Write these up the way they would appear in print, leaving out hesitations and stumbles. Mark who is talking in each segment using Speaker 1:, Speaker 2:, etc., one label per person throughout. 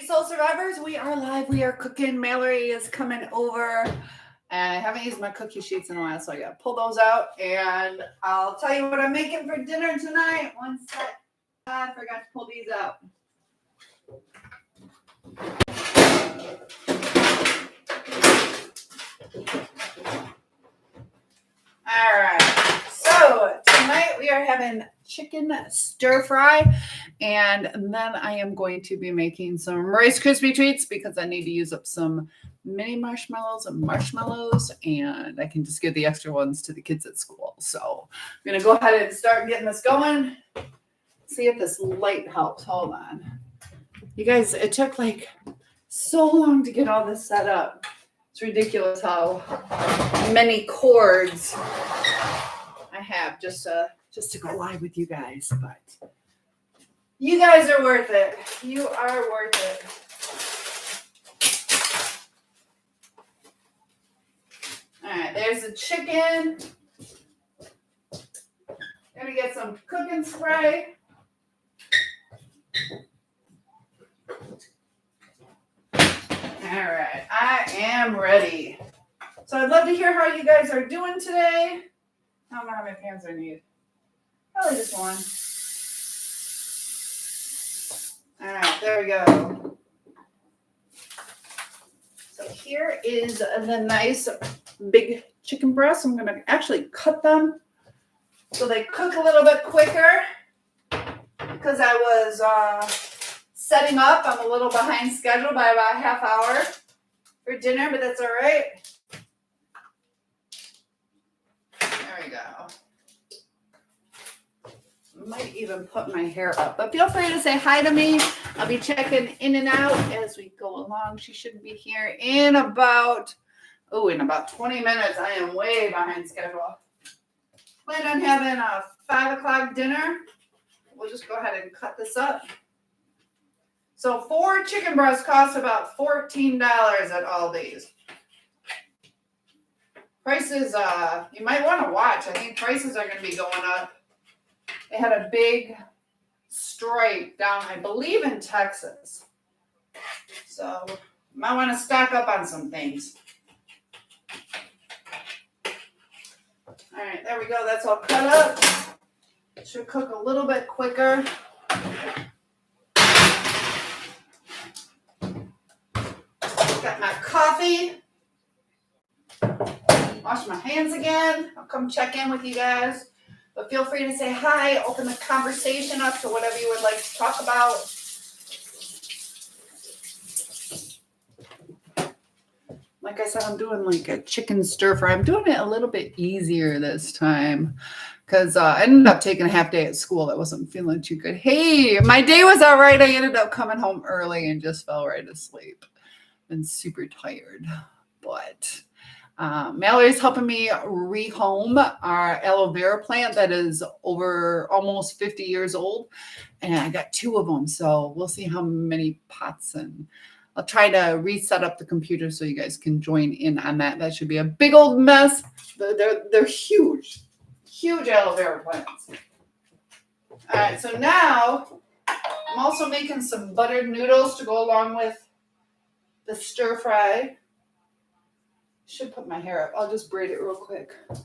Speaker 1: Soul Survivors, we are live. We are cooking. Mallory is coming over. And I haven't used my cookie sheets in a while, so I got to pull those out. And I'll tell you what I'm making for dinner tonight. One sec. I forgot to pull these out. All right. So tonight we are having chicken stir fry. And then I am going to be making some Rice Krispie treats because I need to use up some mini marshmallows, and I can just give the extra ones to the kids at school. So I'm going to go ahead and start getting this going. See if this light helps. Hold on. You guys, it took like so long to get all this set up. It's ridiculous how many cords I have just to go live with you guys, but you guys are worth it. You are worth it. All right, there's the chicken. Gonna get some cooking spray. All right, I am ready. So I'd love to hear how you guys are doing today. I don't know how many pans I need. Probably just one. All right, there we go. So here is the nice big chicken breasts. I'm going to actually cut them so they cook a little bit quicker because I was setting up. I'm a little behind schedule by about a half hour for dinner, but that's all right. There we go. Might even put my hair up, but feel free to say hi to me. I'll be checking in and out as we go along. She should be here in about 20 minutes. I am way behind schedule. Plan on having a 5 o'clock dinner. We'll just go ahead and cut this up. So 4 chicken breasts cost about $14 at Aldi's. Prices, you might want to watch. I think prices are going to be going up. They had a big strike down, I believe, in Texas. So you might want to stock up on some things. All right, there we go. That's all cut up. It should cook a little bit quicker. Got my coffee. Wash my hands again. I'll come check in with you guys. But feel free to say hi, open the conversation up to whatever you would like to talk about. Like I said, I'm doing like a chicken stir fry. I'm doing it a little bit easier this time because I ended up taking a half day at school. I wasn't feeling too good. Hey, my day was all right. I ended up coming home early and just fell right asleep. Been super tired, but Mallory's helping me rehome our aloe vera plant that is over almost 50 years old. And I got 2 of them. So we'll see how many pots, and I'll try to reset up the computer so you guys can join in on that. That should be a big old mess. They're huge, huge aloe vera plants. All right, so now I'm also making some buttered noodles to go along with the stir fry. Should put my hair up. I'll just braid it real quick. I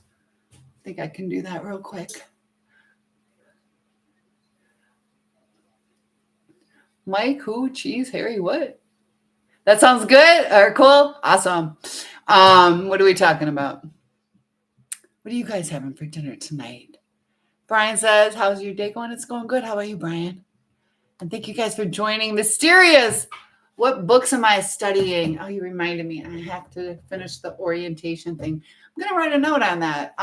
Speaker 1: think I can do that real quick. Mike, who, cheese, Harry, what? That sounds good or cool? Awesome. What are we talking about? What are you guys having for dinner tonight? Brian says, how's your day going? It's going good. How are you, Brian? And thank you guys for joining. Mysterious. What books am I studying? Oh, you reminded me. I have to finish the orientation thing. I'm going to write a note on that.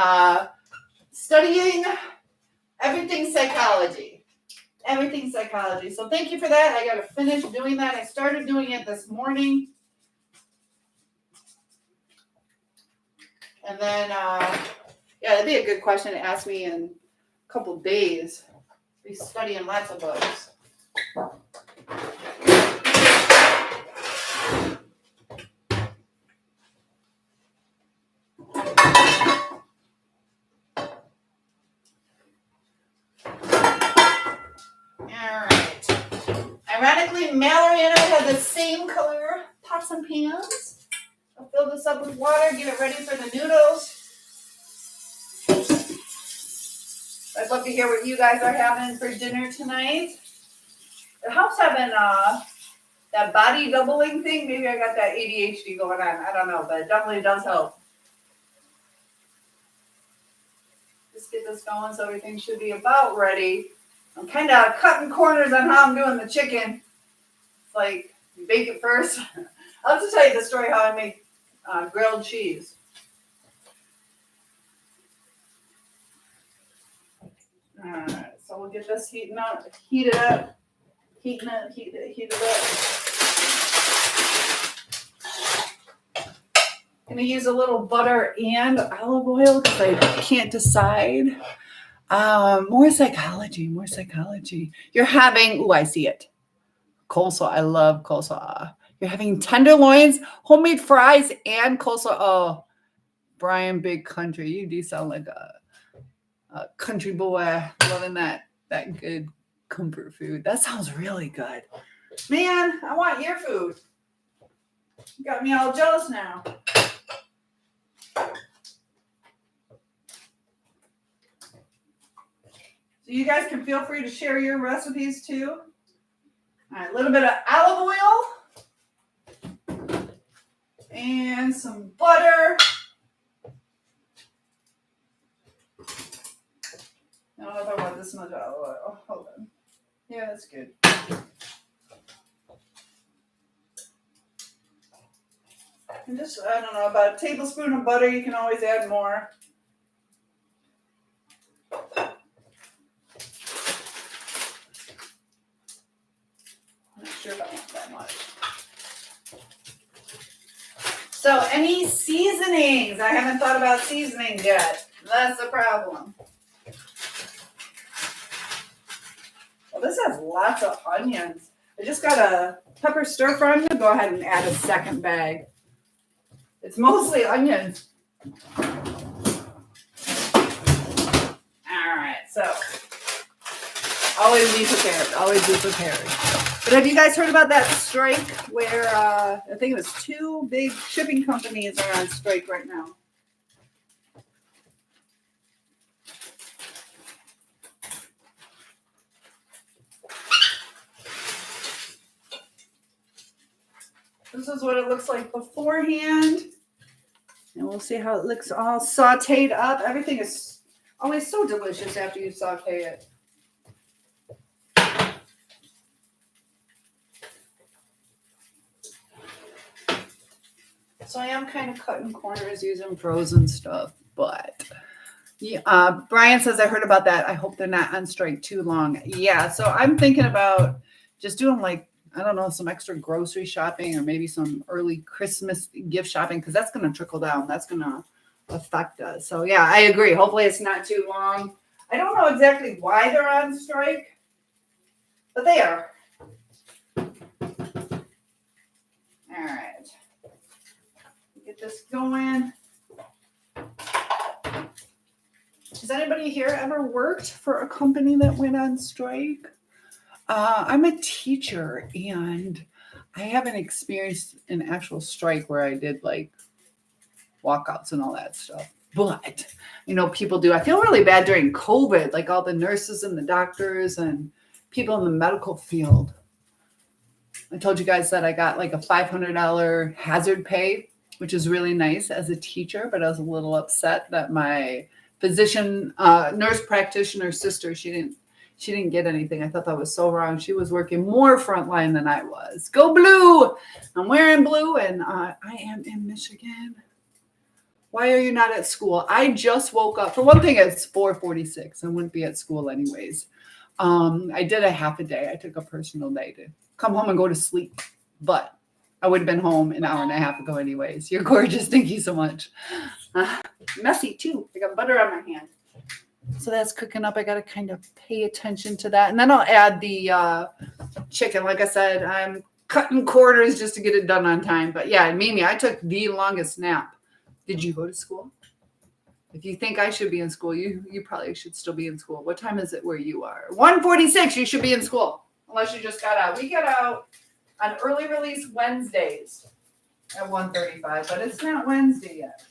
Speaker 1: Studying everything psychology. Everything psychology. So thank you for that. I got to finish doing that. I started doing it this morning. And then, that'd be a good question to ask me in a couple of days. Be studying lots of books. Ironically, Mallory and I have the same color pots and pans. I'll fill this up with water, get it ready for the noodles. I'd love to hear what you guys are having for dinner tonight. It helps having that body doubling thing. Maybe I got that ADHD going on. I don't know, but it definitely does help. Just get this going so everything should be about ready. I'm kind of cutting corners on how I'm doing the chicken. It's like, you bake it first. I'll have to tell you the story how I make grilled cheese. All right, so we'll get this heated up. I'm going to use a little butter and olive oil because I can't decide. More psychology. You're having, I see it. Coleslaw. I love coleslaw. You're having tenderloins, homemade fries, and coleslaw. Oh, Brian, big country. You do sound like a country boy, loving that good comfort food. That sounds really good. Man, I want your food. You got me all jealous now. So you guys can feel free to share your recipes too. All right, a little bit of olive oil and some butter. I don't know if I want this much olive oil. Hold on. Yeah, that's good. And just, I don't know, about a tablespoon of butter. You can always add more. I'm not sure if I want that much. So any seasonings? I haven't thought about seasonings yet. That's the problem. Well, this has lots of onions. I just got a pepper stir fry. I'm going to go ahead and add a second bag. It's mostly onions. All right, so always be prepared. But have you guys heard about that strike where I think it was 2 big shipping companies are on strike right now? This is what it looks like beforehand. And we'll see how it looks all sauteed up. Everything is always so delicious after you saute it. So I am kind of cutting corners using frozen stuff, but yeah, Brian says I heard about that. I hope they're not on strike too long. Yeah, so I'm thinking about just doing like, I don't know, some extra grocery shopping or maybe some early Christmas gift shopping because that's going to trickle down. That's going to affect us. So yeah, I agree. Hopefully it's not too long. I don't know exactly why they're on strike, but they are. All right. Get this going. Has anybody here ever worked for a company that went on strike? I'm a teacher and I haven't experienced an actual strike where I did like walkouts and all that stuff. But, you know, people do. I feel really bad during COVID, like all the nurses and the doctors and people in the medical field. I told you guys that I got like a $500 hazard pay, which is really nice as a teacher, but I was a little upset that my physician, nurse practitioner sister, she didn't get anything. I thought that was so wrong. She was working more frontline than I was. Go blue! I'm wearing blue, and I am in Michigan. Why are you not at school? I just woke up. For one thing, it's 4:46. I wouldn't be at school anyways. I did a half a day. I took a personal day to come home and go to sleep. But I would have been home an hour and a half ago anyways. You're gorgeous. Thank you so much. Messy, too. I got butter on my hand. So that's cooking up. I got to kind of pay attention to that. And then I'll add the chicken. Like I said, I'm cutting quarters just to get it done on time. But yeah, Mimi, I took the longest nap. Did you go to school? If you think I should be in school, you probably should still be in school. What time is it where you are? 1:46. You should be in school. Unless you just got out. We got out on early release Wednesdays at 1:35, but it's not Wednesday yet.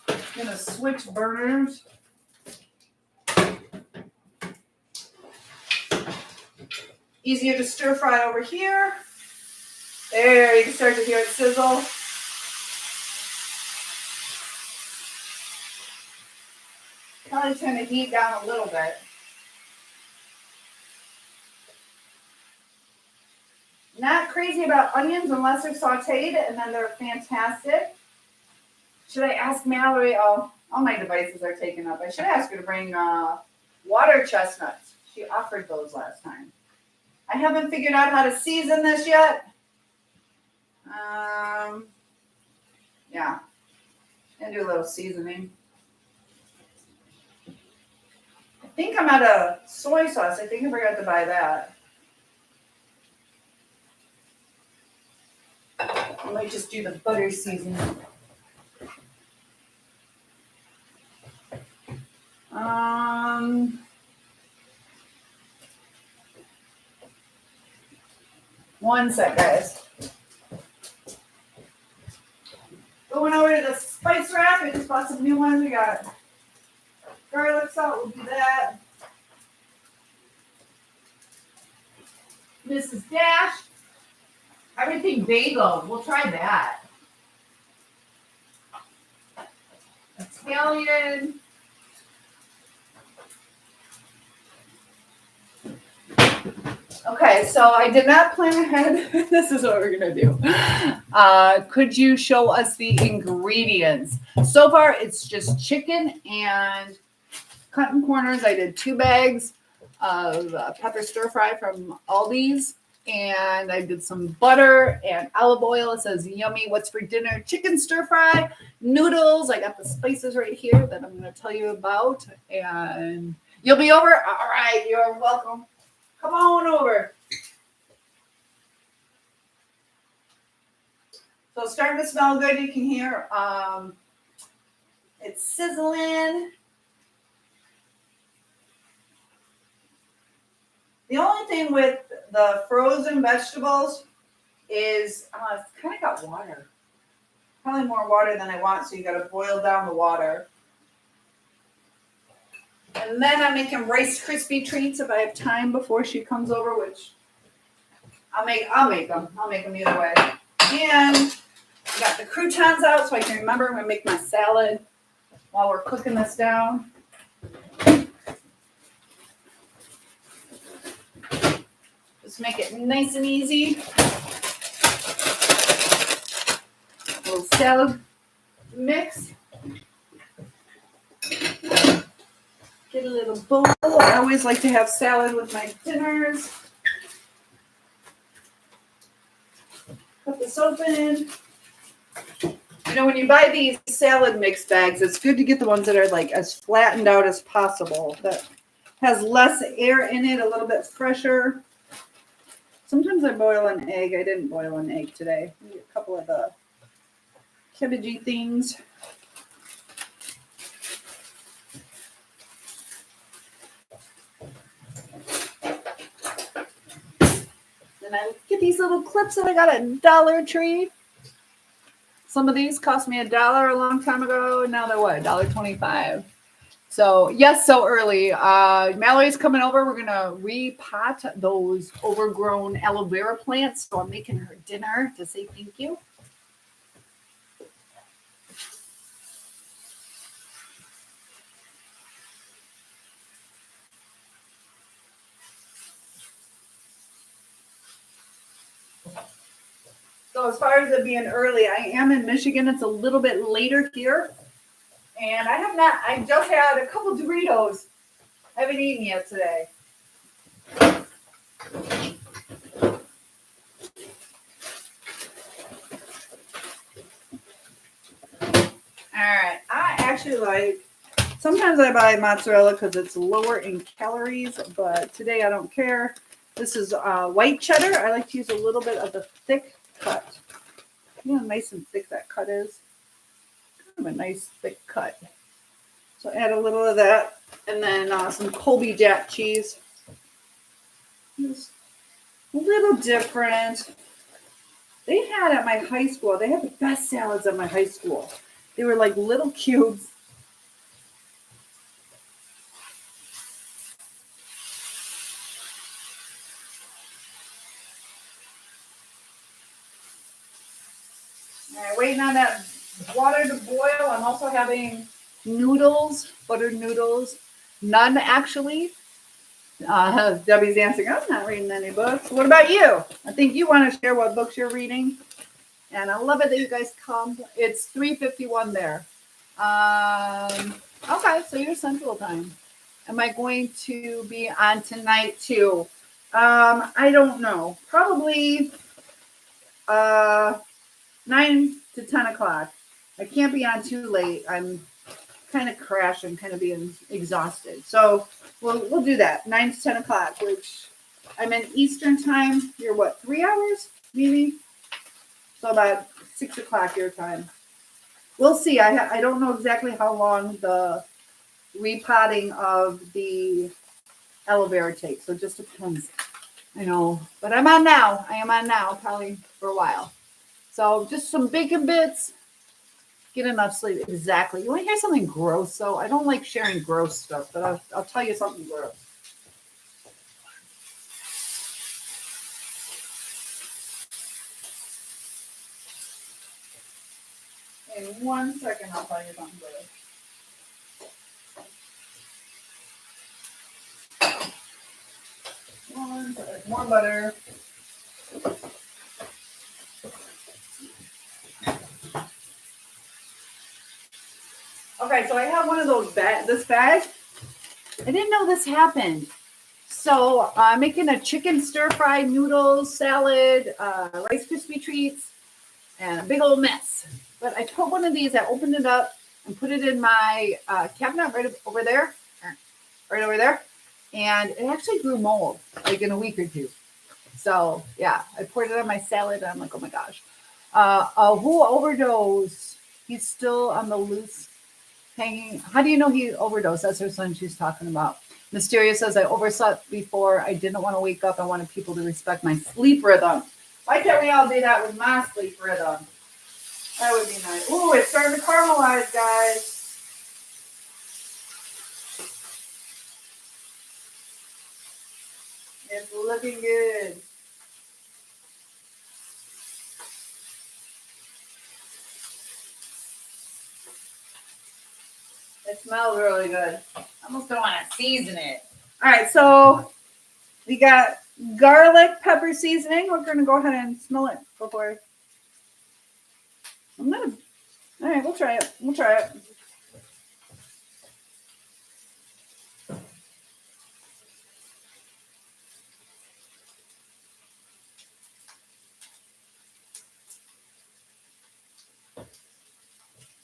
Speaker 1: I'm gonna switch burners. Easier to stir fry over here. There, you can start to hear it sizzle. Probably turn the heat down a little bit. Not crazy about onions unless they're sauteed, and then they're fantastic. Should I ask Mallory? Oh, all my devices are taken up. I should ask her to bring water chestnuts. She offered those last time. I haven't figured out how to season this yet. Yeah, and do a little seasoning. I think I'm out of soy sauce. I think I forgot to buy that. I might just do the butter seasoning. One sec, guys. Going over to the spice rack. I just bought some new ones. We got garlic salt. We'll do that. Mrs. Dash. Everything bagel. We'll try that. Italian. Okay, so I did not plan ahead. This is what we're going to do. Could you show us the ingredients? So far, it's just chicken and cutting corners. I did 2 bags of pepper stir fry from Aldi's. And I did some butter and olive oil. It says yummy. What's for dinner? Chicken stir fry, noodles. I got the spices right here that I'm going to tell you about. And you'll be over? All right, you're welcome. Come on over. So it's starting to smell good. You can hear it's sizzling. The only thing with the frozen vegetables is it's kind of got water. Probably more water than I want, so you got to boil down the water. And then I'm making Rice Krispie treats if I have time before she comes over, which I'll make them. I'll make them either way. And I got the croutons out so I can remember I'm going to make my salad while we're cooking this down. Just make it nice and easy. A little salad mix. Get a little bowl. I always like to have salad with my dinners. Cut this open. You know, when you buy these salad mix bags, it's good to get the ones that are like as flattened out as possible. That has less air in it, a little bit fresher. Sometimes I boil an egg. I didn't boil an egg today. Maybe a couple of the cabbagey things. And I get these little clips that I got at Dollar Tree. Some of these cost me $1 a long time ago, and now they're what, $1.25. So yes, so early. Mallory's coming over. We're gonna repot those overgrown aloe vera plants. So I'm making her dinner to say thank you. So as far as it being early, I am in Michigan. It's a little bit later here. And I just had a couple Doritos. I haven't eaten yet today. All right. I actually sometimes I buy mozzarella because it's lower in calories, but today I don't care. This is white cheddar. I like to use a little bit of the thick cut. You know how nice and thick that cut is? Kind of a nice thick cut. So add a little of that, and then some Colby Jack cheese. Just A little different. They had at my high school, they had the best salads at my high school. They were like little cubes. All right, waiting on that water to boil. I'm also having noodles, buttered noodles. None, actually. Debbie's answering, I'm not reading any books. What about you? I think you want to share what books you're reading. And I love it that you guys come. It's 3:51 there. Okay, so you're Central Time. Am I going to be on tonight too? I don't know. Probably 9 to 10 o'clock. I can't be on too late. I'm kind of crashing, kind of being exhausted. So we'll do that. 9 to 10 o'clock, which I'm in Eastern time. You're what, 3 hours? Maybe? So about 6 o'clock your time. We'll see. I don't know exactly how long the repotting of the aloe vera takes. So it just depends. I know. But I'm on now. I am on now, probably for a while. So just some bacon bits. Get enough sleep. Exactly. You want to hear something gross, though? I don't like sharing gross stuff, but I'll tell you something gross. In 1 second, I'll tell you something gross. More butter. Okay, so I have one of those this bag. I didn't know this happened. So I'm making a chicken stir-fry noodles, salad, Rice Krispie treats, and a big old mess. But I put one of these, I opened it up and put it in my cabinet right over there. And it actually grew mold like in a week or two. So yeah, I poured it on my salad and I'm like, oh my gosh. Who overdosed? He's still on the loose hanging. How do you know he overdosed? That's her son she's talking about. Mysterious says, I overslept before. I didn't want to wake up. I wanted people to respect my sleep rhythm. Why can't we all do that with my sleep rhythm? That would be nice. Ooh, it's starting to caramelize, guys. It's looking good. It smells really good. I almost don't want to season it. All right, so we got garlic pepper seasoning. We're going to go ahead and smell it before. All right, we'll try it.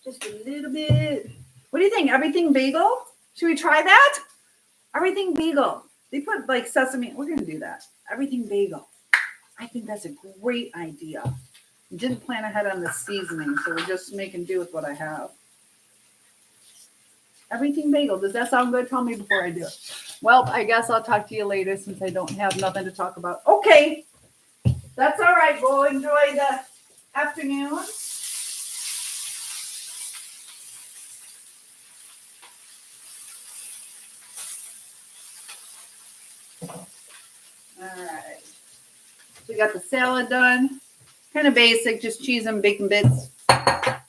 Speaker 1: Just a little bit. What do you think? Everything bagel? Should we try that? Everything bagel. They put like sesame. We're going to do that. Everything bagel. I think that's a great idea. Didn't plan ahead on the seasoning, so we're just making do with what I have. Everything bagel. Does that sound good? Tell me before I do it. Well, I guess I'll talk to you later since I don't have nothing to talk about. Okay. That's all right. Go enjoy the afternoon. All right. We got the salad done. Kind of basic, just cheese and bacon bits. But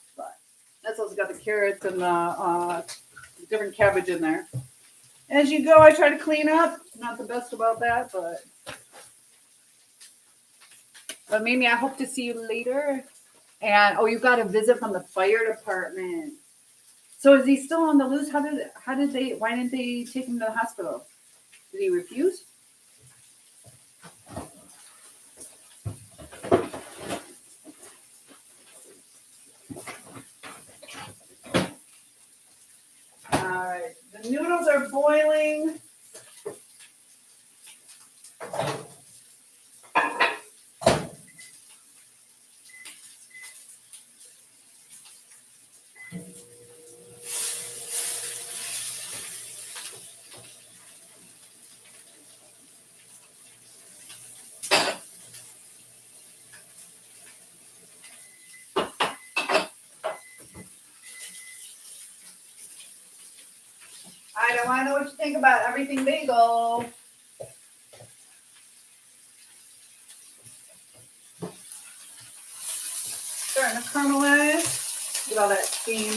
Speaker 1: that's also got the carrots and the different cabbage in there. As you go, I try to clean up. Not the best about that, but maybe I hope to see you later. And you got a visit from the fire department. So is he still on the loose? Why didn't they take him to the hospital? Did he refuse? All right, the noodles are boiling. I want to know what you think about everything bagel. Starting to caramelize. Get all that steam.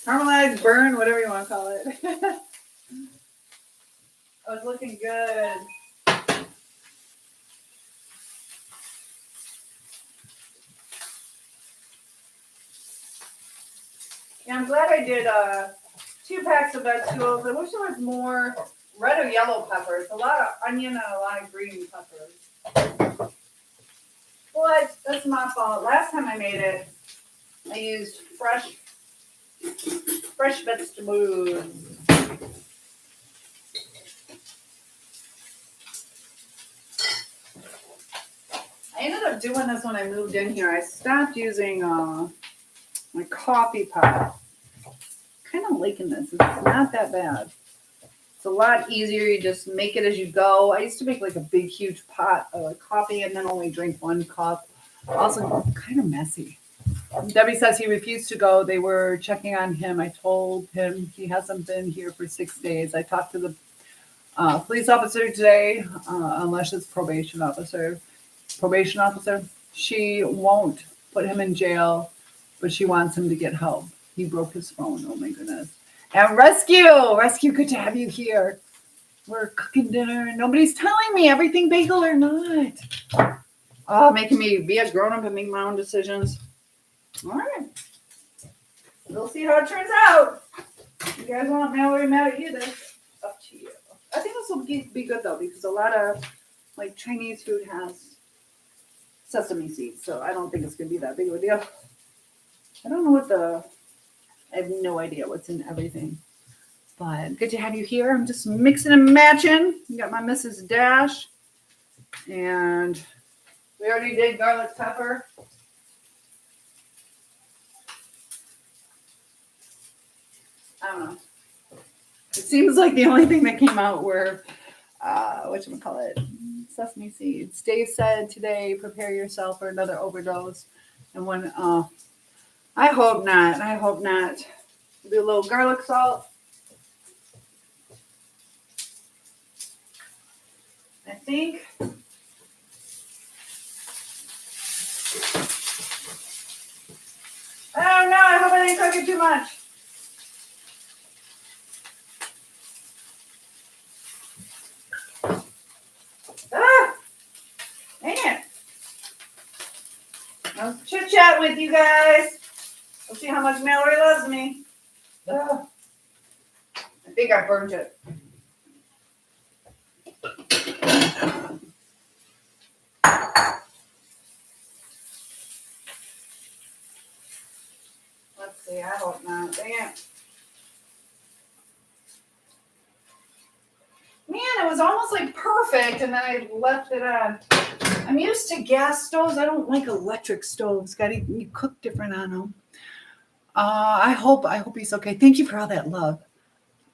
Speaker 1: Caramelize, burn, whatever you want to call it. Oh, it's looking good. Yeah, I'm glad I did 2 packs of vegetables. I wish there was more red or yellow peppers. A lot of onion and a lot of green peppers. But that's my fault. Last time I made it, I used fresh vegetables. I ended up doing this when I moved in here. I stopped using my coffee pot. Kind of liking this. It's not that bad. It's a lot easier. You just make it as you go. I used to make like a big, huge pot of coffee and then only drink 1 cup. Also, kind of messy. Debbie says he refused to go. They were checking on him. I told him he hasn't been here for 6 days. I talked to the police officer today, unless it's probation officer. She won't put him in jail, but she wants him to get help. He broke his phone. Oh my goodness. And rescue, good to have you here. We're cooking dinner. Nobody's telling me everything bagel or not. Oh, making me be a grown-up and make my own decisions. All right. We'll see how it turns out. If you guys want Mallory mad at you, that's up to you. I think this will be good though, because a lot of like Chinese food has sesame seeds, so I don't think it's gonna be that big of a deal. I don't know I have no idea what's in everything. But good to have you here. I'm just mixing and matching. You got my Mrs. Dash. And we already did garlic pepper. I don't know. It seems like the only thing that came out were, whatchamacallit, sesame seeds. Dave said today, prepare yourself for another overdose. And when, I hope not. Do a little garlic salt. I think. I don't know. I hope I didn't cook it too much. Ah! Dang it. I'll chit chat with you guys. We'll see how much Mallory loves me. Ah. I think I burned it. Let's see. I hope not. Dang it. Man, it was almost like perfect, and then I left it on. I'm used to gas stoves. I don't like electric stoves. You cook different on them. I hope he's okay. Thank you for all that love.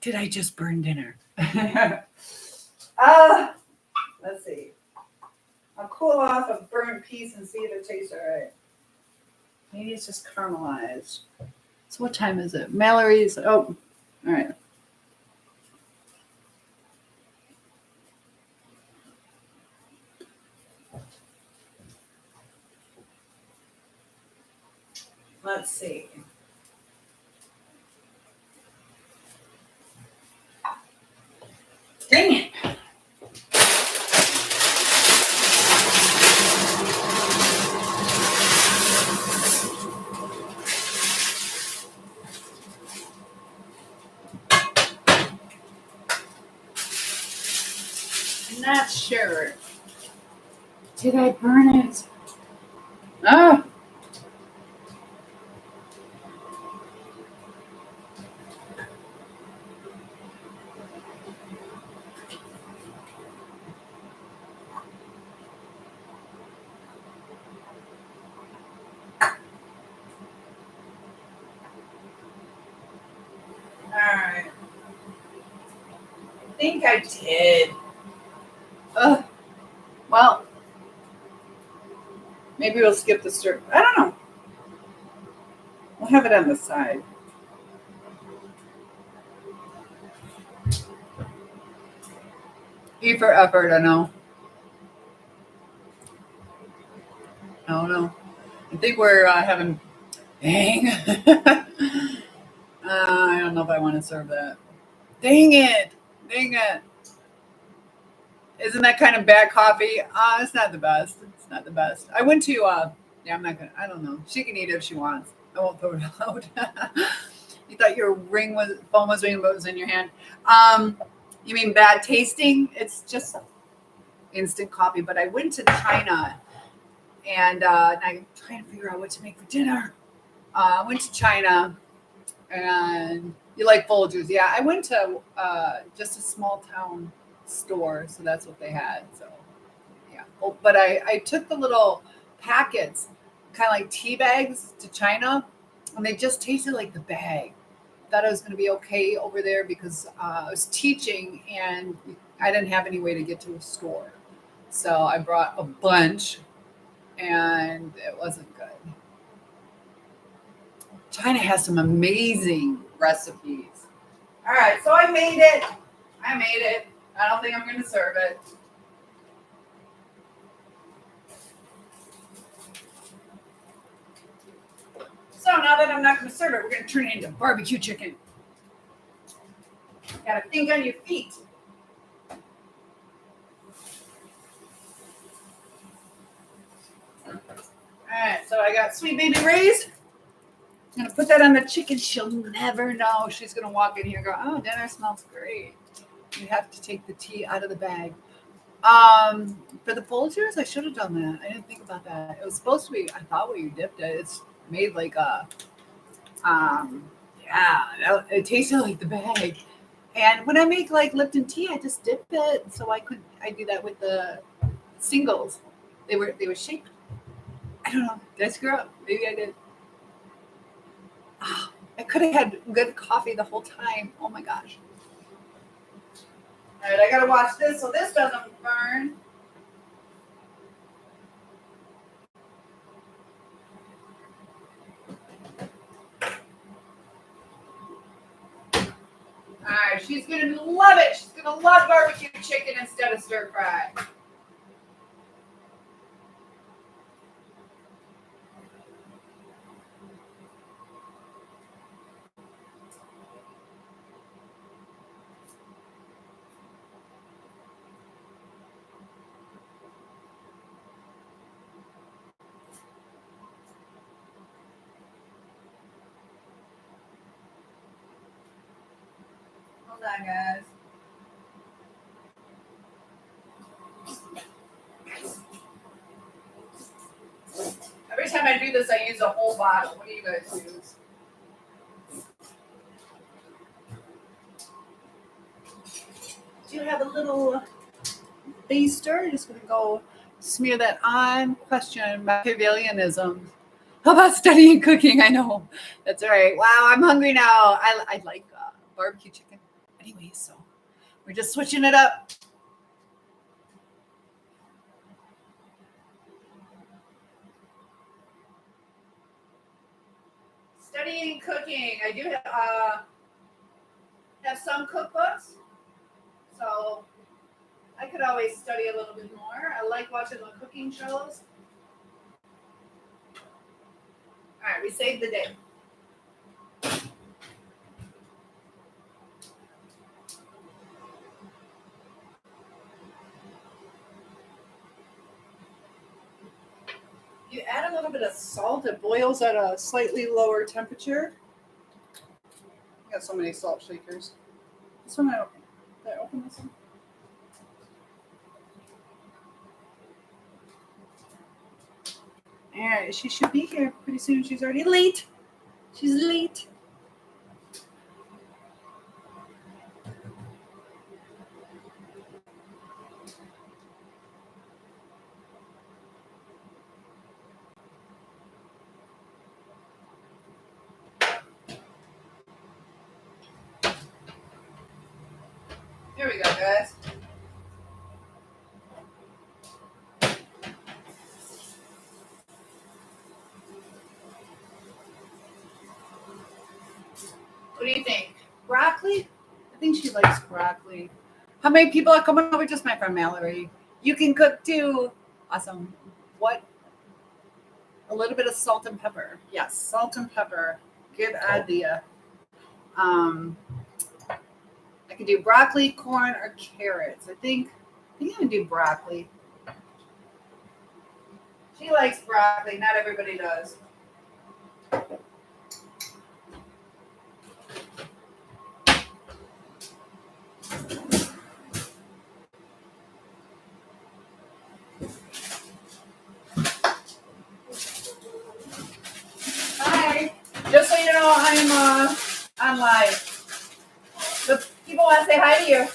Speaker 1: Did I just burn dinner? Let's see. I'll cool off a burnt piece and see if it tastes all right. Maybe it's just caramelized. So what time is it? Mallory's. Oh, all right. Let's see. Dang it. I'm not sure. Did I burn it? Oh. Alright. I think I did. Well, maybe we'll skip the stir. I don't know. We'll have it on the side. E for effort, I know. I don't know. I think we're having. Dang. I don't know if I want to serve that. Dang it. Dang it. Isn't that kind of bad coffee? It's not the best. It's not the best. I went to, yeah, I'm not going to, I don't know. She can eat it if she wants. I won't throw it out. You thought your phone was ringing, but it was in your hand. You mean bad tasting? It's just instant coffee. But I went to China and I'm trying to figure out what to make for dinner. I went to China and you like Folgers. Yeah, I went to just a small town store, so that's what they had. So yeah, but I took the little packets, kind of like tea bags, to China, and they just tasted like the bag. Thought I was going to be okay over there because I was teaching and I didn't have any way to get to a store, so I brought a bunch, and it wasn't good. China has some amazing recipes. All right, so I made it. I made it. I don't think I'm going to serve it. So now that I'm not going to serve it, we're going to turn it into barbecue chicken. Got to think on your feet. All right, so I got Sweet Baby Ray's. I'm going to put that on the chicken. She'll never know. She's going to walk in here and go, oh, dinner smells great. You have to take the tea out of the bag. For the Folgers, I should have done that. I didn't think about that. It was supposed to be, I thought when you dipped it, it's made like a, yeah, it tasted like the bag. And when I make like Lipton tea, I just dip it. So I do that with the singles. They were shaped. I don't know. Did I screw up? Maybe I did. Oh, I could have had good coffee the whole time. Oh my gosh. All right, I gotta watch this so this doesn't burn. All right, she's gonna love it. She's gonna love barbecue chicken instead of stir fry. Hold on, guys. Every time I do this, I use a whole bottle. What do you guys use? Do you have a little baster? You're just going to go smear that on. Question Machiavellianism. How about studying cooking? I know. That's all right. Wow, I'm hungry now. I like barbecue chicken. Anyway, so we're just switching it up. Studying cooking. I do have some cookbooks, so I could always study a little bit more. I like watching the cooking shows. All right, we saved the day. You add a little bit of salt. It boils at a slightly lower temperature. I got so many salt shakers. This one I open. Did I open this one? All right, she should be here pretty soon. She's already late. She's late. Here we go, guys. What do you think? Broccoli? I think she likes broccoli. How many people are coming over? Just my friend Mallory. You can cook too. Awesome. What? A little bit of salt and pepper. Yes, salt and pepper. Good idea. I could do broccoli, corn, or carrots. I think I'm gonna do broccoli. She likes broccoli. Not everybody does. Hi. Just so you know, I'm on live. The people want to say hi to you.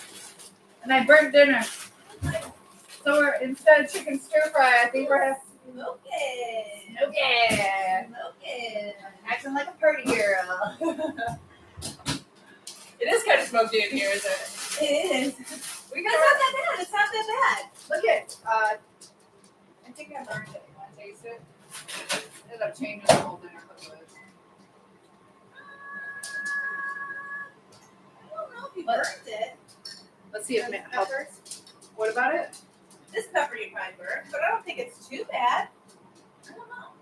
Speaker 1: And I burnt dinner. So we're instead of chicken stir fry, I think we're having smoking. Acting like a party girl. It is kind of smoky in here, isn't it?
Speaker 2: It is. It's not that bad. It's not that bad.
Speaker 1: Look at I think I burned it. You want to taste it? Ended up changing the whole dinner.
Speaker 2: I don't know if you burnt it.
Speaker 1: Let's see if it helps. What about it?
Speaker 2: This pepper you probably burnt, but I don't think it's too bad. I don't know.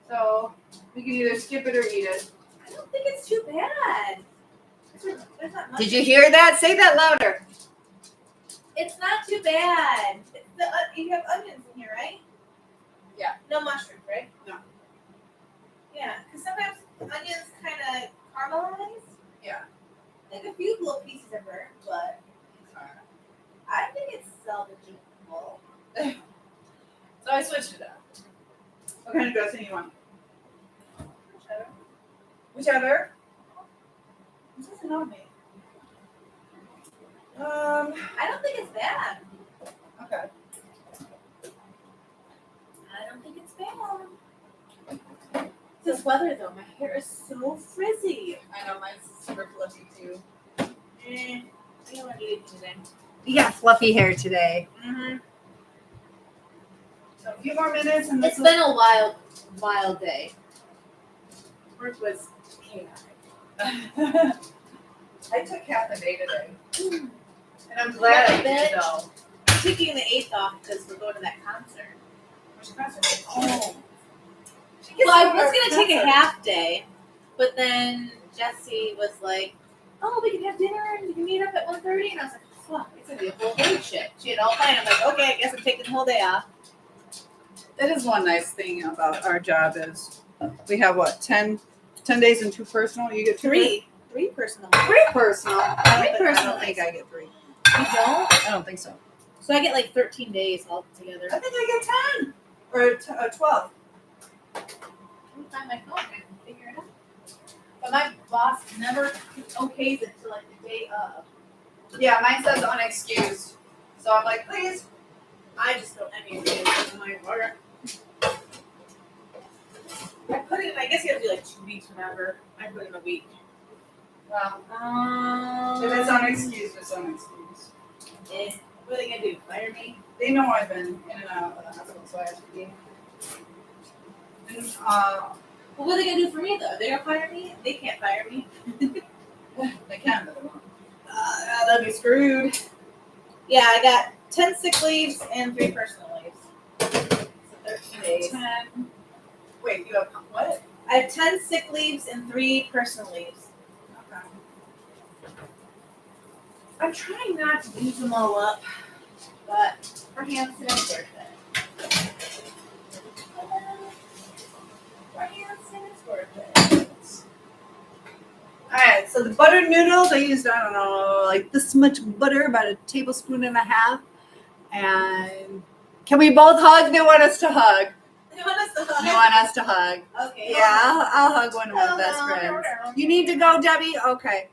Speaker 1: So we can either skip it or eat it.
Speaker 2: I don't think it's too bad. There's not much.
Speaker 1: Did you hear that? Say that louder.
Speaker 2: It's not too bad. You have onions in here, right?
Speaker 1: Yeah.
Speaker 2: No mushrooms, right?
Speaker 1: No.
Speaker 2: Yeah, because sometimes onions kind of caramelize.
Speaker 1: Yeah.
Speaker 2: Like a few little pieces of burnt, but I think it's salvageable.
Speaker 1: So I switched it up. What kind of dressing you want? Whichever.
Speaker 2: This doesn't know me.
Speaker 1: I
Speaker 2: don't think it's bad.
Speaker 1: Okay.
Speaker 2: I don't think it's bad. This weather though, my hair is so frizzy.
Speaker 1: I know mine's super fluffy too.
Speaker 2: I don't want to do anything today.
Speaker 1: You got fluffy hair today.
Speaker 2: Mm-hmm.
Speaker 1: So a few more minutes and
Speaker 2: It's been a wild day.
Speaker 1: Work was chaotic. I took half a day today. And I'm glad I did though.
Speaker 2: I'm taking the 8th off because we're going to that concert.
Speaker 1: Which concert? Oh.
Speaker 2: Well, I was going to take a half day, but then Jessie was like, oh, we can have dinner and we can meet up at 1:30. And I was like, fuck, it's going to be a whole day shit. She had all planned. I'm like, okay, I guess I'm taking the whole day off.
Speaker 1: That is one nice thing about our job is we have what, 10 days and 2 personal? You get 2?
Speaker 2: 3 personal.
Speaker 1: 3 personal. I
Speaker 2: personal.
Speaker 1: don't think I get 3.
Speaker 2: You don't?
Speaker 1: I don't think so.
Speaker 2: So I get like 13 days all together.
Speaker 1: I think I get 10 or 12.
Speaker 2: Let me find my phone and figure it out. But my boss never okays it till like the day of.
Speaker 1: Yeah, mine says unexcused. So I'm like, please.
Speaker 2: I just don't any days in my order. I put it in, I guess you have to do like 2 weeks whenever. I put it in a week.
Speaker 1: Well, if it's unexcused, it's unexcused.
Speaker 2: What are they gonna do? Fire me?
Speaker 1: They know I've been in and out of the hospital, so I have to be. And,
Speaker 2: Well, what are they gonna do for me though? They're gonna fire me? They can't fire me.
Speaker 1: they can, but they won't. That'd be screwed.
Speaker 2: Yeah, I got 10 sick leaves and 3 personal leaves. So 13 days.
Speaker 1: 10. Wait, you have what?
Speaker 2: I have 10 sick leaves and 3 personal leaves.
Speaker 1: Okay.
Speaker 2: I'm trying not to use them all up, but for Hanson, it's worth it. For Hanson, it's worth it.
Speaker 1: Alright, so the buttered noodles, I used, I don't know, like this much butter, about a tablespoon and a half. And can we both hug? They want us to hug.
Speaker 2: They want us to hug?
Speaker 1: They want us to hug.
Speaker 2: Okay.
Speaker 1: Yeah, I'll hug one of my best friends. You need to go, Debbie? Okay.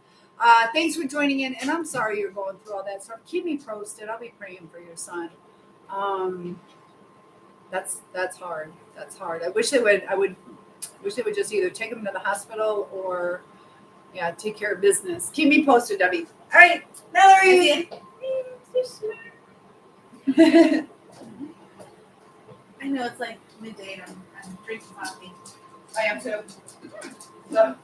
Speaker 1: Thanks for joining in, and I'm sorry you're going through all that stuff. Keep me posted. I'll be praying for your son. That's hard. That's hard. I wish they would just either take him to the hospital or take care of business. Keep me posted, Debbie. All right, Mallory.
Speaker 2: I know it's like midday and I'm drinking coffee.
Speaker 1: I am too. So,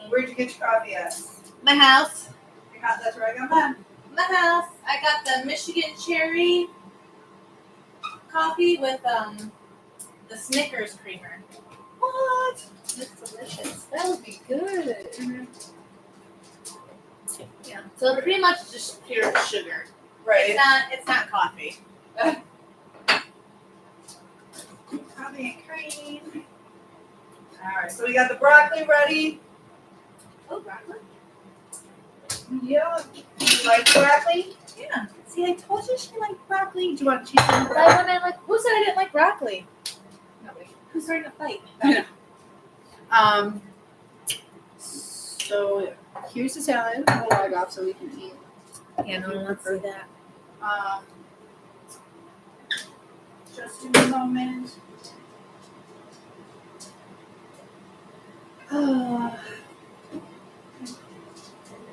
Speaker 1: where'd you get your coffee at?
Speaker 2: My house.
Speaker 1: Your house, that's where I got mine.
Speaker 2: my house, I got the Michigan cherry coffee with the Snickers creamer.
Speaker 1: What?
Speaker 2: It's delicious.
Speaker 1: That would be good.
Speaker 2: Yeah. So pretty much just pure sugar.
Speaker 1: Right.
Speaker 2: It's not coffee.
Speaker 1: Coffee and cream. All right, so we got the broccoli ready.
Speaker 2: Oh, broccoli?
Speaker 1: Yeah. You like broccoli?
Speaker 2: Yeah. See, I told you she liked broccoli.
Speaker 1: Do you want cheese on
Speaker 2: Why
Speaker 1: broccoli?
Speaker 2: when I like? Who said I didn't like broccoli?
Speaker 1: Nobody.
Speaker 2: Who's starting to fight?
Speaker 1: So here's the salad. We'll log off so we can eat.
Speaker 2: Yeah, no one wants to see that.
Speaker 1: Just in a moment.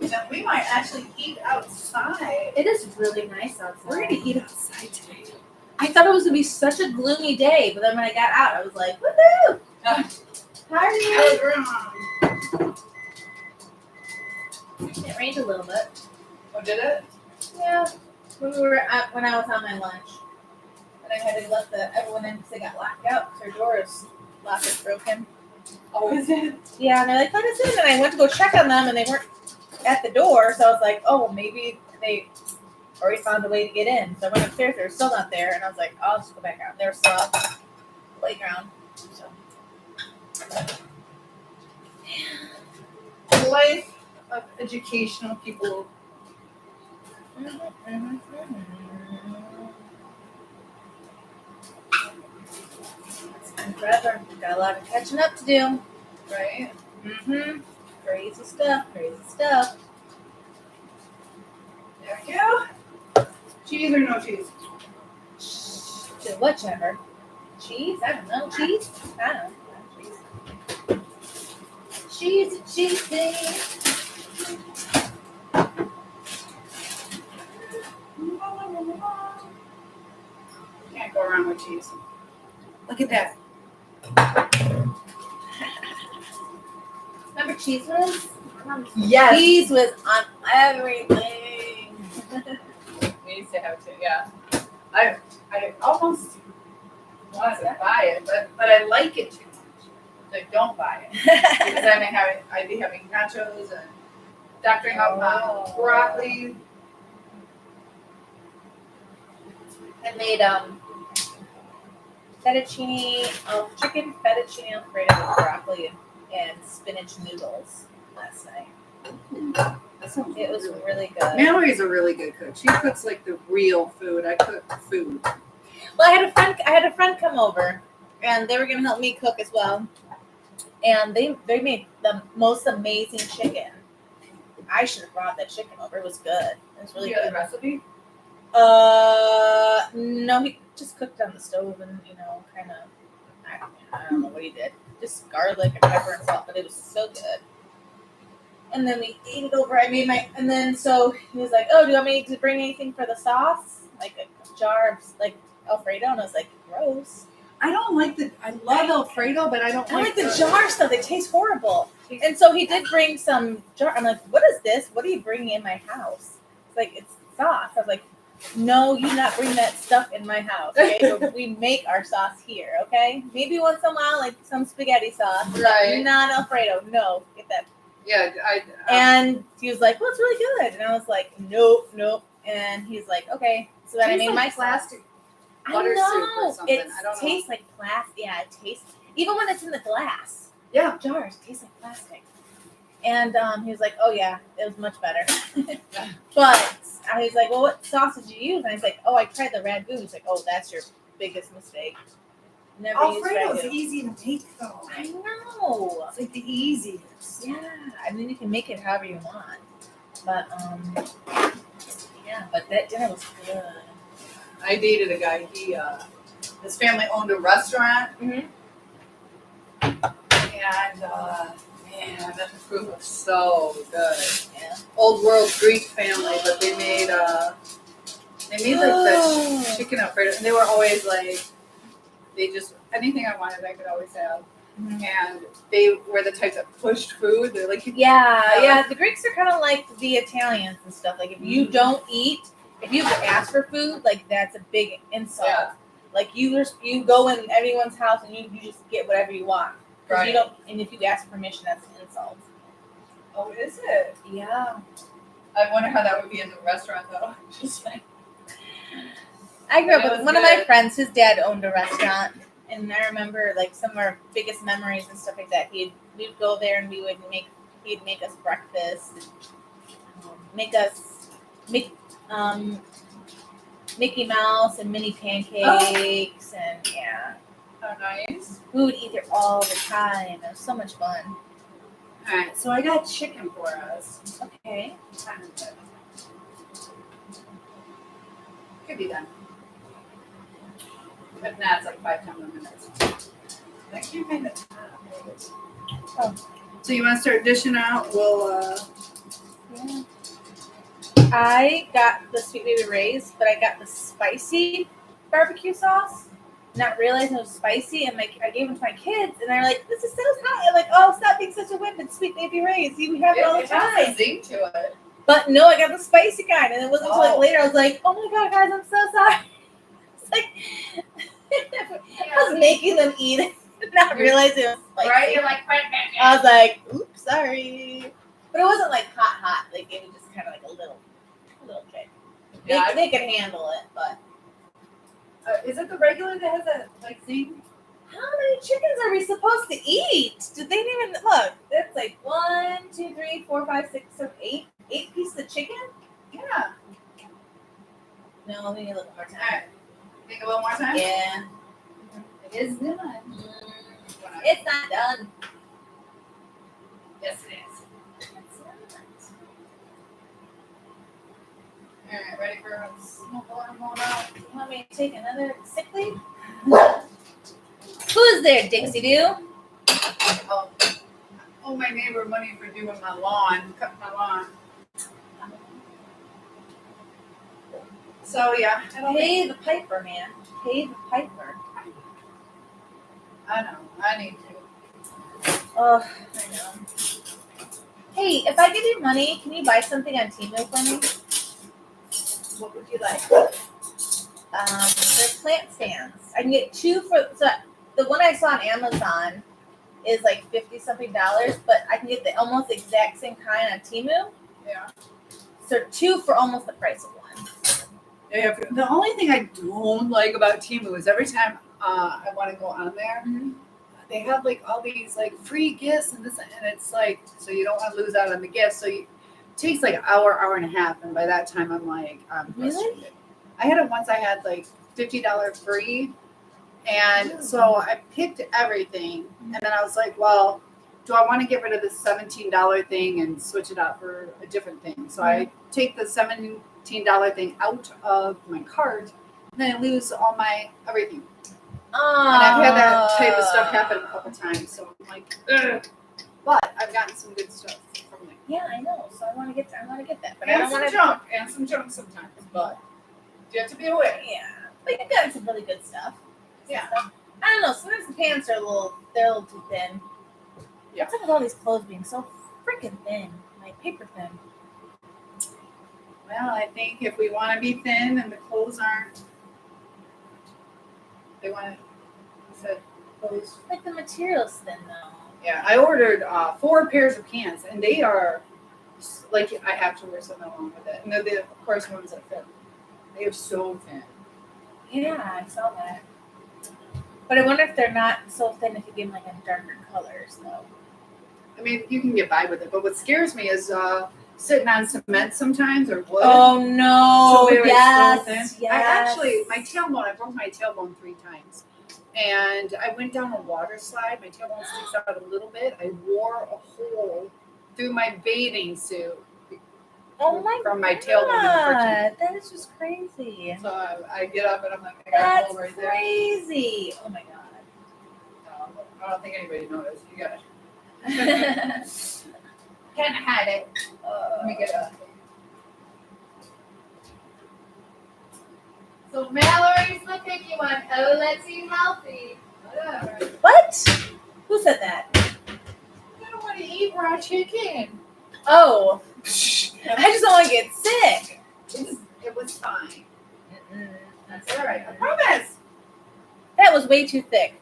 Speaker 1: Now we might actually eat outside.
Speaker 2: It is really nice outside.
Speaker 1: We're gonna eat outside today.
Speaker 2: I thought it was gonna be such a gloomy day, but then when I got out, I was like, woohoo! Party! It rained a little bit.
Speaker 1: Oh, did it?
Speaker 2: Yeah. When I was on my lunch, and I had to let everyone in because they got locked out. Their doors lock is broken.
Speaker 1: Oh, is it?
Speaker 2: Yeah, and they're like, let us in. And I went to go check on them, and they weren't at the door. So I was like, oh, maybe they already found a way to get in. So I went upstairs. They were still not there, and I was like, I'll just go back out. They were still out on the playground. So.
Speaker 1: Life of educational people.
Speaker 2: It's been forever. Got a lot of catching up to do.
Speaker 1: Right?
Speaker 2: Crazy stuff. Crazy stuff.
Speaker 1: There we go. Cheese or no cheese?
Speaker 2: Whichever. Cheese? I don't know. Cheese? I don't know. Cheese. Cheese thing.
Speaker 1: Can't go wrong with cheese. Look at that.
Speaker 2: Remember Cheese Whiz?
Speaker 1: Yes.
Speaker 2: Cheese Whiz on everything.
Speaker 1: We used to have to, yeah. I almost wanted to buy it, but I like it too much. So I don't buy it. Because I'd be having nachos and doctoring up broccoli.
Speaker 2: I made chicken fettuccine alfredo with broccoli and spinach noodles last night.
Speaker 1: That sounds
Speaker 2: It was really good.
Speaker 1: Mallory's a really good cook. She cooks like the real food. I cook food.
Speaker 2: Well, I had a friend come over, and they were gonna help me cook as well. And they made the most amazing chicken. I should have brought that chicken over. It was good. It was really good.
Speaker 1: The recipe?
Speaker 2: No, he just cooked on the stove and kind of. I don't know what he did. Just garlic and pepper and salt, but it was so good. And then we ate it over. And then so he was like, "Oh, do you want me to bring anything for the sauce? Like a jar of like Alfredo?" And I was like, "Gross."
Speaker 1: I don't like I love Alfredo, but I don't
Speaker 2: like the jar stuff. They taste horrible. And so he did bring some jar. I'm like, "What is this? What are you bringing in my house?" It's like, it's sauce. I was like, "No, you not bring that stuff in my house. Okay, so we make our sauce here. Okay, maybe once in a while, like some spaghetti sauce,
Speaker 1: right?
Speaker 2: Not Alfredo. No, get that."
Speaker 1: Yeah,
Speaker 2: and he was like, "Well, it's really good." And I was like, "Nope." And he's like, "Okay." So then I made my
Speaker 1: plastic.
Speaker 2: I
Speaker 1: Butter soup or
Speaker 2: know.
Speaker 1: something.
Speaker 2: It
Speaker 1: I don't know.
Speaker 2: tastes like plastic. Yeah, it tastes even when it's in the glass.
Speaker 1: Yeah,
Speaker 2: jars taste like plastic. And he was like, "Oh yeah, it was much better." But I was like, "Well, what sauce did you use?" And I was like, "Oh, I tried the ragu." He's like, "Oh, that's your biggest mistake. Never use
Speaker 1: Alfredo's
Speaker 2: ragu."
Speaker 1: easy to make though.
Speaker 2: I know.
Speaker 1: It's like the easiest.
Speaker 2: Yeah, I mean you can make it however you want. But yeah, but that dinner was good.
Speaker 1: I dated a guy. His family owned a restaurant,
Speaker 2: Mm-hmm.
Speaker 1: and man, that food was so good.
Speaker 2: Yeah.
Speaker 1: Old world Greek family, but they made like the chicken Alfredo, and they were always like, anything I wanted, I could always have. and they were the type that pushed food. They're like,
Speaker 2: Yeah. The Greeks are kind of like the Italians and stuff. Like if you don't eat, if you ask for food, like that's a big insult.
Speaker 1: Yeah.
Speaker 2: Like you go in everyone's house and you just get whatever you want.
Speaker 1: Right.
Speaker 2: You don't, and if you ask permission, that's an insult.
Speaker 1: oh, is it?
Speaker 2: Yeah.
Speaker 1: I wonder how that would be in the restaurant though. Just like,
Speaker 2: I grew up
Speaker 1: It
Speaker 2: with
Speaker 1: was
Speaker 2: one of my
Speaker 1: good.
Speaker 2: friends. His dad owned a restaurant, and I remember like some of our biggest memories and stuff like that. We'd go there and he'd make us breakfast, make Mickey Mouse and mini pancakes, and yeah,
Speaker 1: oh, nice.
Speaker 2: we would eat there all the time. It was so much fun.
Speaker 1: All right, so I got chicken for us.
Speaker 2: Okay.
Speaker 1: Could be done. If not, it's like 5-10 more minutes. I can't find the top.
Speaker 2: Oh.
Speaker 1: So you want to start dishing out? We'll.
Speaker 2: Yeah. I got the Sweet Baby Ray's, but I got the spicy barbecue sauce, not realizing it was spicy. And I gave it to my kids, and they're like, "This is so hot." I'm like, "Oh, stop being such a whip! It's Sweet Baby Ray's. You have it all the
Speaker 1: It has a
Speaker 2: time."
Speaker 1: zing to it.
Speaker 2: But no, I got the spicy kind, and it wasn't until like
Speaker 1: Oh.
Speaker 2: later I was like, "Oh my god, guys, I'm so sorry." It's like I was making them eat it, not realizing it was spicy.
Speaker 1: Right? You're like,
Speaker 2: I was like, "Oops, sorry," but it wasn't like hot. Like it was just kind of like a little kick.
Speaker 1: Yeah,
Speaker 2: They could handle it, but
Speaker 1: is it the regular that has that like zing?
Speaker 2: how many chickens are we supposed to eat? Did they even look? That's like 1, 2, 3, 4, 5, 6, 7, 8. 8 pieces of chicken?
Speaker 1: Yeah.
Speaker 2: No, we need a little more time.
Speaker 1: All right. Think a little more time?
Speaker 2: Yeah.
Speaker 1: It is done.
Speaker 2: It's not done.
Speaker 1: Yes, it is. All right, ready for a smoke alarm going out?
Speaker 2: You want me to take another sick leave? Who's there, Dixie Doo?
Speaker 1: Oh, owe my neighbor money for doing my lawn, cutting my lawn. So yeah,
Speaker 2: Pay the piper, man. Pay the piper.
Speaker 1: I know. I need to.
Speaker 2: Oh, I know. Hey, if I give you money, can you buy something on Temu for me?
Speaker 1: What would you like?
Speaker 2: They're plant stands. I can get 2 for the one I saw on Amazon is like $50-something, but I can get the almost exact same kind on Temu.
Speaker 1: Yeah.
Speaker 2: So 2 for almost the price of 1.
Speaker 1: Yeah. The only thing I don't like about Temu is every time I want to go on there, they have like all these like free gifts and this, and it's like, so you don't want to lose out on the gifts. So it takes like an hour and a half, and by that time I'm like, I'm frustrated.
Speaker 2: Really?
Speaker 1: I had it once. I had like $50 free, and so I picked everything, and then I was like, well, do I want to get rid of this $17 thing and switch it out for a different thing? So I take the $17 thing out of my cart, and then I lose all my everything. And I've had that type of stuff happen a couple times, so I'm like, ugh. But I've gotten some good stuff from there.
Speaker 2: Yeah, I know. So I want to get that, but I
Speaker 1: And
Speaker 2: don't
Speaker 1: some
Speaker 2: want to.
Speaker 1: junk, and some junk sometimes, but you have to be aware.
Speaker 2: Yeah, but you've gotten some really good stuff.
Speaker 1: Yeah.
Speaker 2: I don't know. Sometimes the pants are a little too thin.
Speaker 1: Yeah.
Speaker 2: What's up with all these clothes being so freaking thin, like paper thin?
Speaker 1: Well, I think if we want to be thin and the clothes aren't, they want to, clothes.
Speaker 2: Like the material's thin though.
Speaker 1: Yeah, I ordered 4 pairs of pants, and they are like I have to wear something along with it. And they're the, of course, ones that fit. They are so thin.
Speaker 2: Yeah, I saw that. But I wonder if they're not so thin if you give them like a darker colors though.
Speaker 1: I mean, you can get by with it, but what scares me is sitting on cement sometimes or wood.
Speaker 2: Oh no!
Speaker 1: To where it's so thin.
Speaker 2: Yes.
Speaker 1: I actually, my tailbone, I broke my tailbone 3 times. And I went down a water slide. My tailbone sticks out a little bit. I wore a hole through my bathing suit.
Speaker 2: Oh my
Speaker 1: From my tailbone.
Speaker 2: God, that is just crazy.
Speaker 1: So I get up and I'm like, I got a
Speaker 2: That's
Speaker 1: hole right there.
Speaker 2: crazy. Oh my God.
Speaker 1: No, I don't think anybody noticed. You got it. Can't hide it. Let me get up. So Mallory's the picky one. Oh, let's eat healthy. Whatever.
Speaker 2: What? Who's said that?
Speaker 1: I don't want to eat raw chicken.
Speaker 2: Oh, I just don't want to get sick.
Speaker 1: It was fine.
Speaker 2: Mm-mm.
Speaker 1: That's all right. I promise.
Speaker 2: That was way too thick.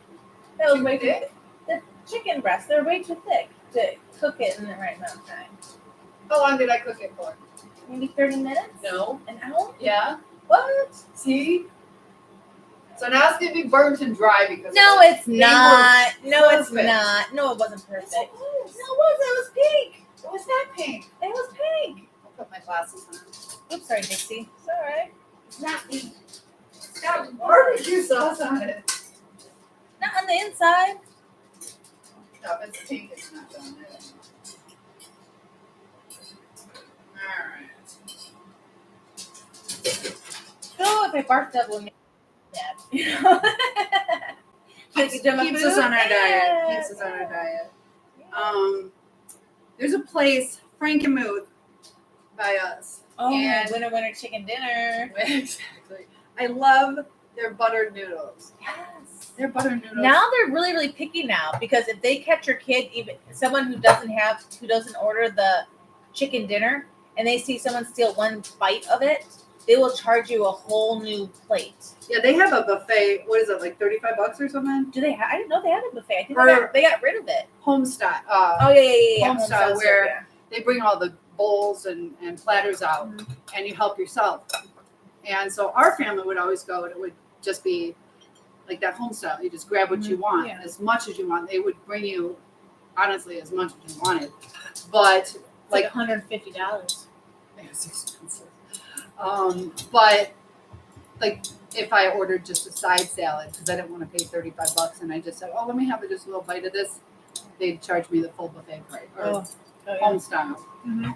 Speaker 2: That was
Speaker 1: Too
Speaker 2: way too
Speaker 1: thick?
Speaker 2: thick. The chicken breasts, they're way too thick to cook it in the right amount of time.
Speaker 1: How long did I cook it for?
Speaker 2: Maybe 30 minutes?
Speaker 1: No.
Speaker 2: An hour?
Speaker 1: Yeah.
Speaker 2: What?
Speaker 1: See? So now it's gonna be burnt and dry because
Speaker 2: No,
Speaker 1: of it.
Speaker 2: it's not. No, it's
Speaker 1: perfect.
Speaker 2: not. No, it wasn't perfect.
Speaker 1: Yes, it
Speaker 2: No,
Speaker 1: was.
Speaker 2: it wasn't. It was pink.
Speaker 1: It was not pink.
Speaker 2: It was pink.
Speaker 1: I'll put my glasses on.
Speaker 2: Oops, sorry, Dixie. It's all right.
Speaker 1: It's not pink. It's got barbecue sauce on it.
Speaker 2: Not on the inside.
Speaker 1: No, if it's pink, it's not done. Alright.
Speaker 2: Oh, if I barfed up with me. Yeah.
Speaker 1: Keeps us on our diet. Keeps us on our diet. There's a place, Frankenmuth, by us.
Speaker 2: Oh,
Speaker 1: And-
Speaker 2: winter chicken dinner.
Speaker 1: Exactly. I love their buttered noodles.
Speaker 2: Yes.
Speaker 1: Their buttered noodles.
Speaker 2: Now they're really, really picky now because if they catch your kid, even someone who doesn't order the chicken dinner, and they see someone steal one bite of it, they will charge you a whole new plate.
Speaker 1: Yeah, they have a buffet. What is it, like $35 or something?
Speaker 2: Do they? I didn't know they had a buffet. I think
Speaker 1: Or-
Speaker 2: they got rid of it.
Speaker 1: Home style.
Speaker 2: Oh yeah.
Speaker 1: Home style
Speaker 2: style
Speaker 1: where-
Speaker 2: yeah.
Speaker 1: They bring all the bowls and platters out,
Speaker 2: Mhm.
Speaker 1: and you help yourself. And so our family would always go, and it would just be like that home style. You just grab what you want,
Speaker 2: Yeah.
Speaker 1: as much as you want. They would bring you, honestly, as much as you wanted. But
Speaker 2: It's like
Speaker 1: like,
Speaker 2: $150.
Speaker 1: it's expensive. But like if I ordered just a side salad because I didn't want to pay $35, and I just said, "Oh, let me have just a little bite of this," they'd charge me the full buffet price or home style.
Speaker 2: Mm-hmm.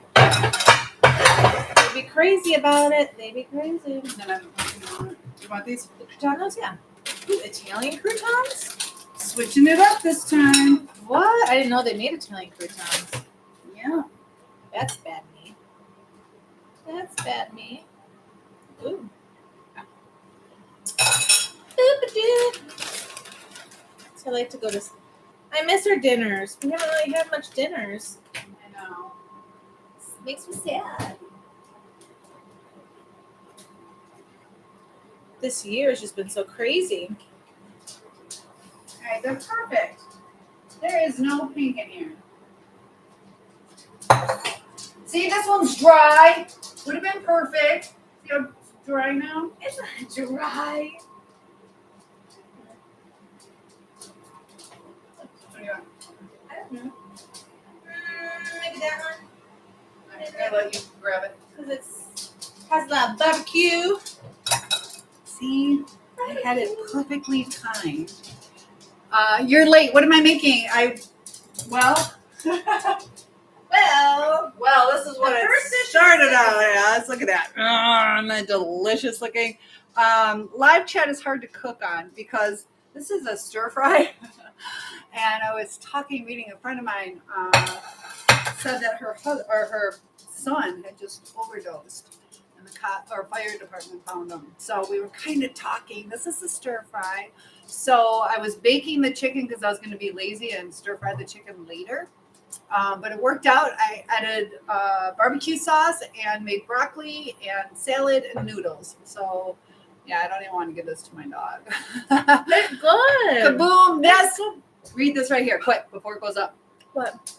Speaker 2: They'd be crazy about it. They'd be crazy.
Speaker 1: And then you want these?
Speaker 2: The croutons, yeah. Ooh, Italian croutons?
Speaker 1: Switching it up this time.
Speaker 2: What? I didn't know they made Italian croutons.
Speaker 1: Yeah.
Speaker 2: That's bad me. That's bad me. Ooh. So I like to go to. I miss our dinners. We haven't really had much dinners.
Speaker 1: I know.
Speaker 2: Makes me sad. This year has just been so crazy.
Speaker 1: All right, they're perfect. There is no pink in here. See, this one's dry. Would have been perfect. See how it's dry now?
Speaker 2: It's not dry.
Speaker 1: What do you want?
Speaker 2: I don't know. Maybe that one.
Speaker 1: I'm gonna let you grab it.
Speaker 2: Because it's has that barbecue.
Speaker 1: See, I had it perfectly timed. You're late. What am I making? Well, this is what
Speaker 2: The
Speaker 1: it
Speaker 2: first dish
Speaker 1: started
Speaker 2: is-
Speaker 1: out as. Look at that. And that delicious looking. Live chat is hard to cook on because this is a stir fry. And I was meeting a friend of mine, said that her son had just overdosed, and the fire department found him. So we were kind of talking. This is a stir fry. So I was baking the chicken because I was going to be lazy and stir fry the chicken later. But it worked out. I added barbecue sauce and made broccoli and salad and noodles. So yeah, I don't even want to give this to my dog.
Speaker 2: They're good.
Speaker 1: Kaboom! Yes. Read this right here, quick, before it goes up.
Speaker 2: What?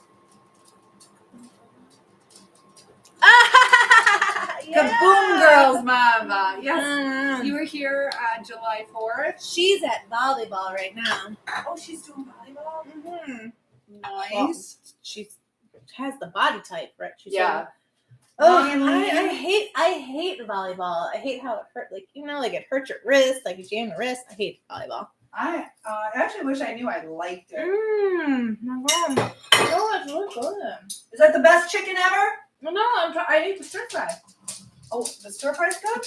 Speaker 1: Kaboom, girls, mama. Yes.
Speaker 2: Mm.
Speaker 1: You were here on July 4th.
Speaker 2: She's at volleyball right now.
Speaker 1: Oh, she's doing volleyball?
Speaker 2: Mm-hmm.
Speaker 1: Nice.
Speaker 2: She has the body type, right? She's
Speaker 1: Yeah.
Speaker 2: Oh,
Speaker 1: Really?
Speaker 2: I hate volleyball. I hate how it hurt. Like it hurts your wrist. Like you jam your wrist. I hate volleyball.
Speaker 1: I actually wish I knew I liked it.
Speaker 2: My God. Oh, it's really good.
Speaker 1: Is that the best chicken ever?
Speaker 2: Well, no, I ate the stir fry.
Speaker 1: Oh, the stir fry's good?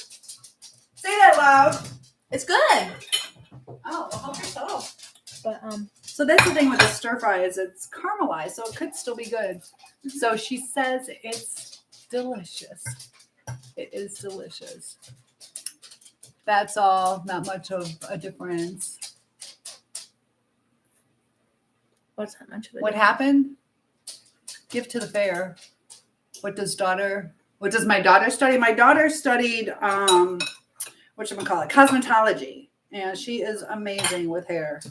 Speaker 1: Say that loud.
Speaker 2: It's good.
Speaker 1: Oh, well, help yourself.
Speaker 2: But
Speaker 1: So that's the thing with the stir fry is it's caramelized, so it could still be good. So she says it's delicious. It is delicious. That's all. Not much of a difference.
Speaker 2: What's that much of it?
Speaker 1: What happened? Give to the fair. What does my daughter study? My daughter studied cosmetology. And she is amazing with hair.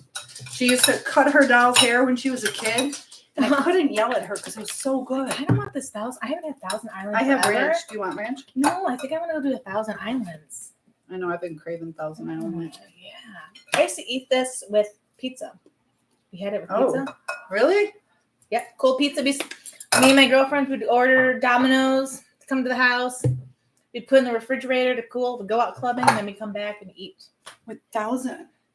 Speaker 1: She used to cut her doll's hair when she was a kid. And I couldn't yell at her because it was so good.
Speaker 2: I don't want this Thousand. I haven't had Thousand Island.
Speaker 1: I have
Speaker 2: forever.
Speaker 1: ranch. Do you want ranch?
Speaker 2: No, I think I'm gonna go do 1,000 Islands.
Speaker 1: I know I've been craving Thousand Island ranch.
Speaker 2: Yeah. I used to eat this with pizza. You had it with pizza?
Speaker 1: Really?
Speaker 2: Yep. Cold pizza. Me and my girlfriends would order Domino's to come to the house. We'd put in the refrigerator to cool, to go out clubbing, and then we come back and eat.
Speaker 1: With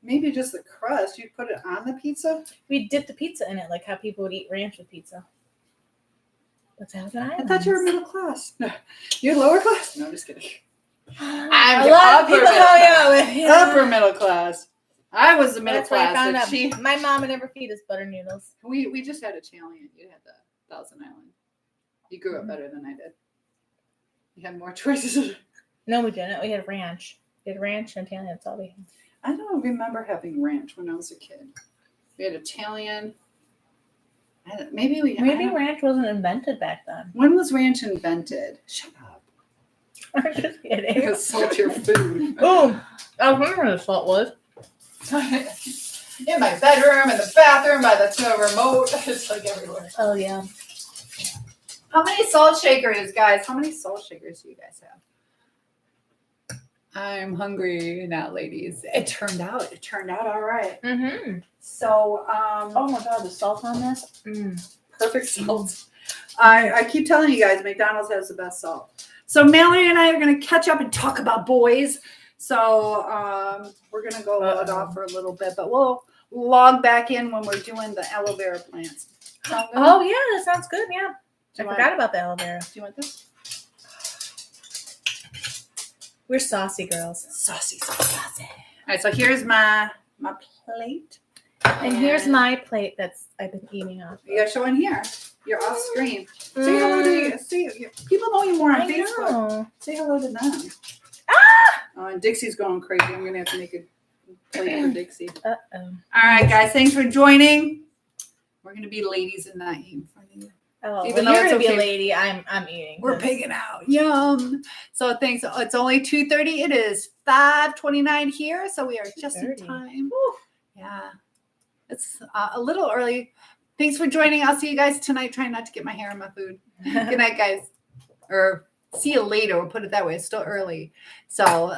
Speaker 1: maybe just the crust. You put it on the pizza?
Speaker 2: We'd dip the pizza in it, like how people would eat ranch with pizza. That's how
Speaker 1: I thought you were middle class. No, you're lower class? No, I'm just kidding.
Speaker 2: I'm a lot of people
Speaker 1: upper middle class. I was the middle
Speaker 2: That's why I found
Speaker 1: class.
Speaker 2: out. My mom would never feed us butter noodles.
Speaker 1: We just had Italian. You had the Thousand Island. You grew up better than I did. You had more choices.
Speaker 2: No, we didn't. We had ranch. We had ranch and Italian. That's all we had.
Speaker 1: I don't remember having ranch when I was a kid. We had Italian. Maybe
Speaker 2: ranch wasn't invented back then.
Speaker 1: When was ranch invented? Shut up.
Speaker 2: I'm just kidding.
Speaker 1: Salt your food.
Speaker 2: Boom. I remember what the salt was.
Speaker 1: In my bedroom, in the bathroom, by the remote. It's like everywhere.
Speaker 2: Oh, yeah.
Speaker 1: How many salt shakers, guys? How many salt shakers do you guys have? I'm hungry now, ladies. It turned out all right.
Speaker 2: Mm-hmm.
Speaker 1: So,
Speaker 2: oh my God, the salt on this.
Speaker 1: Perfect salt. I keep telling you guys, McDonald's has the best salt. So Mallory and I are going to catch up and talk about boys. So we're going to go log off for a little bit, but we'll log back in when we're doing the aloe vera plants.
Speaker 2: Oh, yeah, that sounds good. Yeah. I forgot about the aloe vera.
Speaker 1: Do you want this?
Speaker 2: We're saucy girls.
Speaker 1: Saucy. All right, so here's my plate.
Speaker 2: And here's my plate that's I've been eating off.
Speaker 1: You got to show in here. You're off screen. Say hello to people know you more on Facebook.
Speaker 2: Know.
Speaker 1: Say hello to them. Oh, and Dixie's going crazy. I'm going to have to make a plate for Dixie.
Speaker 2: Uh-oh.
Speaker 1: All right, guys. Thanks for joining. We're going to be ladies and not eating in front of you.
Speaker 2: Oh,
Speaker 1: Even
Speaker 2: well,
Speaker 1: though
Speaker 2: you're
Speaker 1: it's
Speaker 2: going to be
Speaker 1: okay.
Speaker 2: a lady. I'm eating.
Speaker 1: We're pigging out. Yum. So thanks. It's only 2:30. It is 5:29 here. So we are just in time. Woo. Yeah. It's a little early. Thanks for joining. I'll see you guys tonight. Trying not to get my hair in my food. Good night, guys. Or see you later. We'll put it that way. It's still early. So